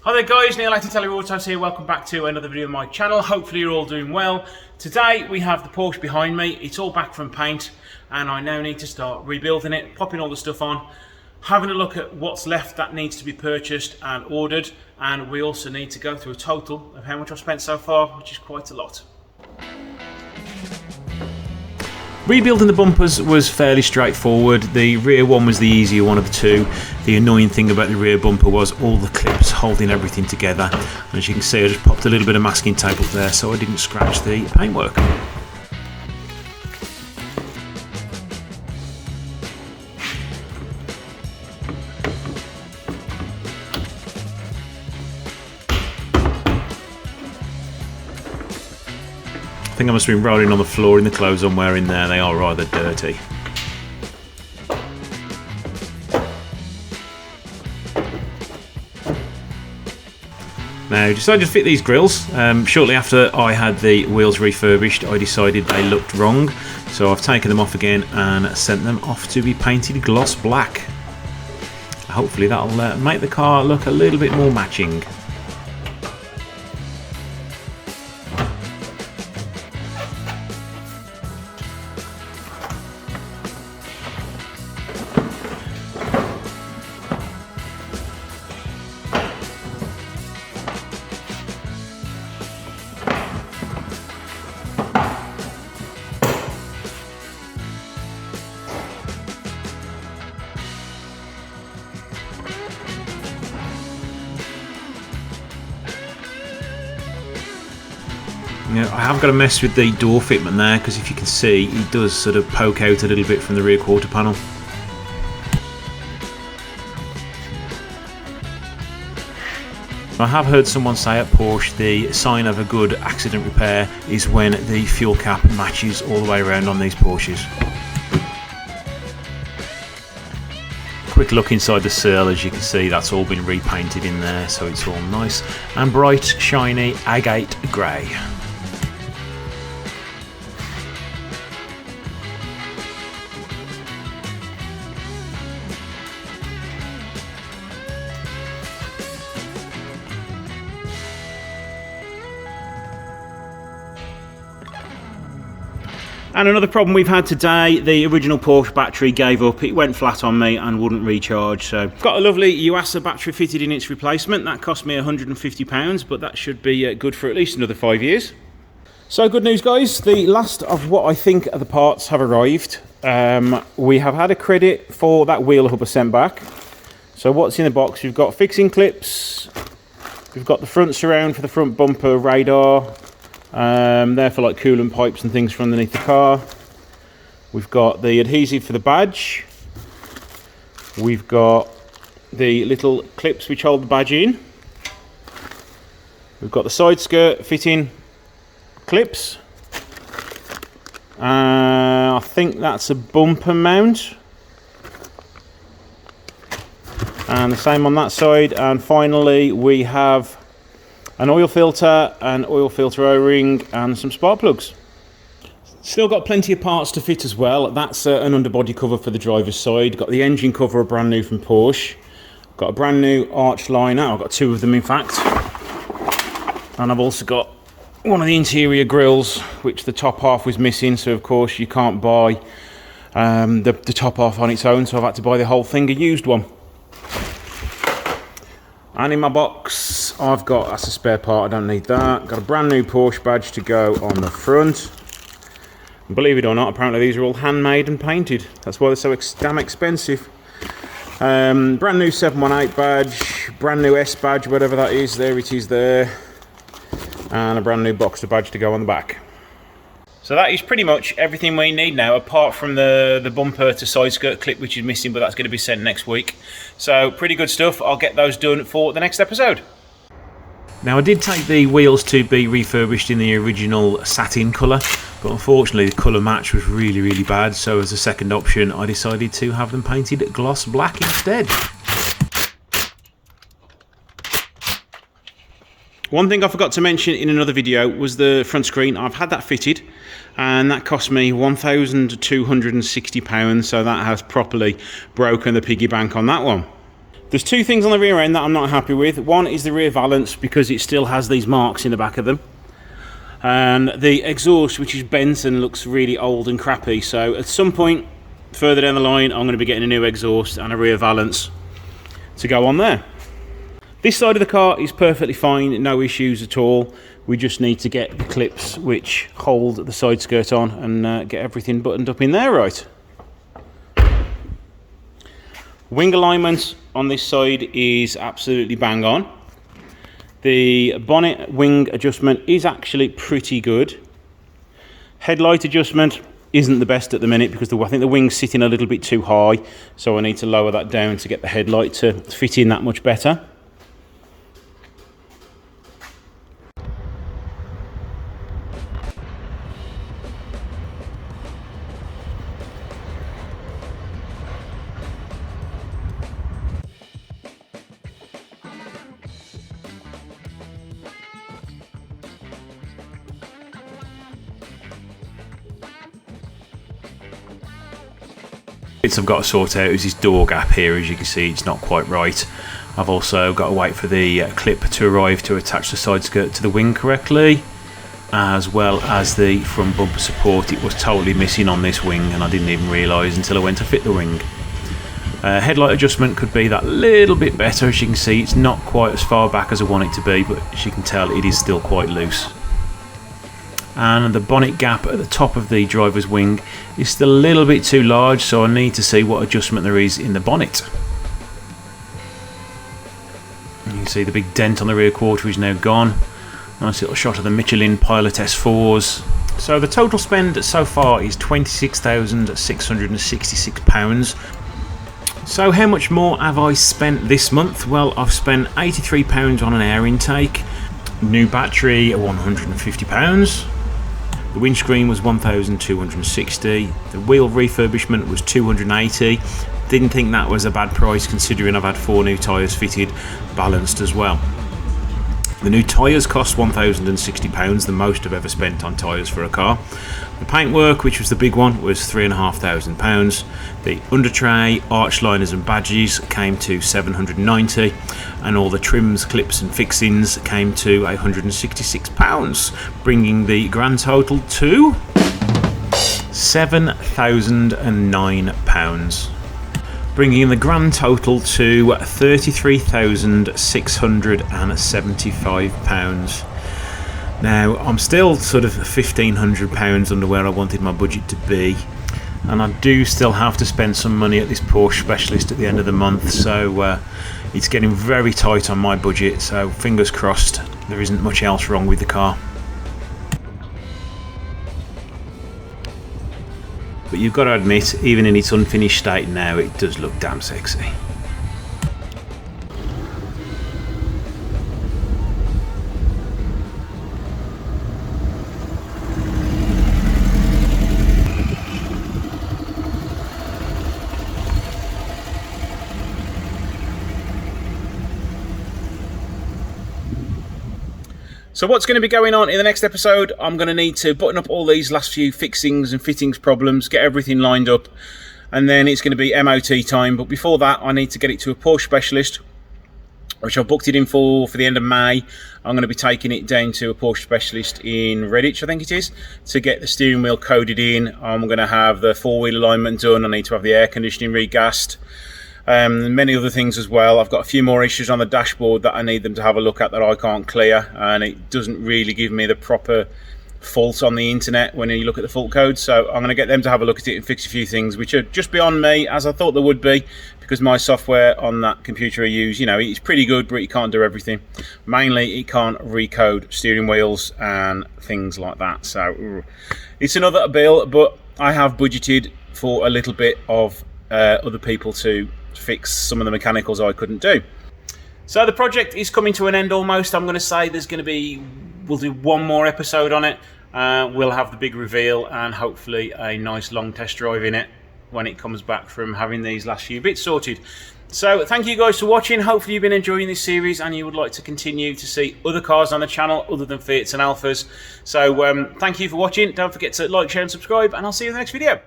Hi there guys, Neil at Italia Autos here. Welcome back to another video on my channel. Hopefully you're all doing well. Today we have the Porsche behind me. It's all back from paint and I now need to start rebuilding it, popping all the stuff on, having a look at what's left that needs to be purchased and ordered, and we also need to go through a total of how much I've spent so far, which is quite a lot. Rebuilding the bumpers was fairly straightforward. The rear one was the easier one of the two. The annoying thing about the rear bumper was all the clips holding everything together. And as you can see, I just popped a little bit of masking tape up there so I didn't scratch the paintwork. I think I must have been rolling on the floor in the clothes I'm wearing there. They are rather dirty. Now, decided to fit these grills. Shortly after I had the wheels refurbished, I decided they looked wrong. So I've taken them off again and sent them off to be painted gloss black. Hopefully that'll make the car look a little bit more matching. Now, I have got to mess with the door fitment there because if you can see, it does sort of poke out a little bit from the rear quarter panel. I have heard someone say at Porsche the sign of a good accident repair is when the fuel cap matches all the way around on these Porsches. Quick look inside the sill, as you can see that's all been repainted in there, so it's all nice and bright, shiny agate grey. And another problem we've had today, the original Porsche battery gave up. It went flat on me and wouldn't recharge. So got a lovely Yuasa battery fitted in its replacement. That cost me £150, but that should be good for at least another 5 years. So good news guys, the last of what I think are the parts have arrived. We have had a credit for that wheel hub sent back. So what's in the box? We've got fixing clips. We've got the front surround for the front bumper radar. There for like coolant pipes and things from underneath the car. We've got the adhesive for the badge. We've got the little clips which hold the badge in. We've got the side skirt fitting clips. I think that's a bumper mount. And the same on that side. And finally we have an oil filter, an oil filter O-ring and some spark plugs. Still got plenty of parts to fit as well. That's an underbody cover for the driver's side. Got the engine cover, a brand new from Porsche. Got a brand new arch liner. I've got two of them in fact. And I've also got one of the interior grills, which the top half was missing. So of course you can't buy the top half on its own. So I've had to buy the whole thing, a used one. And in my box, I've got, that's a spare part, I don't need that. Got a brand new Porsche badge to go on the front. And believe it or not, apparently these are all handmade and painted. That's why they're so damn expensive. Brand new 718 badge, brand new S badge, whatever that is, there it is there. And a brand new Boxster badge to go on the back. So that is pretty much everything we need now, apart from the bumper to side skirt clip, which is missing, but that's going to be sent next week. So pretty good stuff. I'll get those done for the next episode. Now I did take the wheels to be refurbished in the original satin colour, but unfortunately the colour match was really bad. So as a second option, I decided to have them painted gloss black instead. One thing I forgot to mention in another video was the front screen. I've had that fitted and that cost me £1,260, so that has properly broken the piggy bank on that one. There's two things on the rear end that I'm not happy with. One is the rear valance, because it still has these marks in the back of them. And the exhaust, which is bent and looks really old and crappy. So at some point further down the line, I'm going to be getting a new exhaust and a rear valance to go on there. This side of the car is perfectly fine, no issues at all. We just need to get the clips which hold the side skirt on and get everything buttoned up in there right. Wing alignment on this side is absolutely bang on. The bonnet wing adjustment is actually pretty good. Headlight adjustment isn't the best at the minute because I think the wing's sitting a little bit too high, so I need to lower that down to get the headlight to fit in that much better. Bits I've got to sort out is this door gap here. As you can see, it's not quite right. I've also got to wait for the clip to arrive to attach the side skirt to the wing correctly, as well as the front bumper support. It was totally missing on this wing and I didn't even realise until I went to fit the wing. Headlight adjustment could be that little bit better. As you can see, it's not quite as far back as I want it to be, but as you can tell, it is still quite loose. And the bonnet gap at the top of the driver's wing is still a little bit too large, so I need to see what adjustment there is in the bonnet. You can see the big dent on the rear quarter is now gone. Nice little shot of the Michelin Pilot S4s. So the total spend so far is £26,666. So how much more have I spent this month? Well, I've spent £83 on an air intake, new battery £150. The windscreen was £1,260. The wheel refurbishment was £280. Didn't think that was a bad price considering I've had 4 new tyres fitted, balanced as well. The new tyres cost £1,060, the most I've ever spent on tyres for a car. The paintwork, which was the big one, was £3,500. The under tray, arch liners and badges came to £790, and all the trims, clips and fixings came to £166, bringing the grand total to £7,009. Bringing the grand total to £33,675. Now, I'm still sort of £1,500 under where I wanted my budget to be, and I do still have to spend some money at this Porsche specialist at the end of the month, so it's getting very tight on my budget, so fingers crossed there isn't much else wrong with the car. But you've got to admit, even in its unfinished state now, it does look damn sexy. So what's going to be going on in the next episode, I'm going to need to button up all these last few fixings and fittings problems, get everything lined up, and then it's going to be MOT time. But before that, I need to get it to a Porsche specialist, which I've booked it in for the end of May. I'm going to be taking it down to a Porsche specialist in Redditch, I think it is, to get the steering wheel coded in. I'm going to have the four-wheel alignment done. I need to have the air conditioning regassed. Many other things as well. I've got a few more issues on the dashboard that I need them to have a look at that I can't clear, and it doesn't really give me the proper fault on the internet when you look at the fault code. So I'm going to get them to have a look at it and fix a few things which are just beyond me, as I thought there would be, because my software on that computer I use, you know, it's pretty good, but it can't do everything. Mainly it can't recode steering wheels and things like that. So it's another bill, but I have budgeted for a little bit of other people to fix some of the mechanicals I couldn't do. So the project is coming to an end almost. I'm going to say we'll do one more episode on it. We'll have the big reveal and hopefully a nice long test drive in it when it comes back from having these last few bits sorted. So thank you guys for watching. Hopefully you've been enjoying this series and you would like to continue to see other cars on the channel other than Fiats and Alphas. So thank you for watching. Don't forget to like, share and subscribe, and I'll see you in the next video.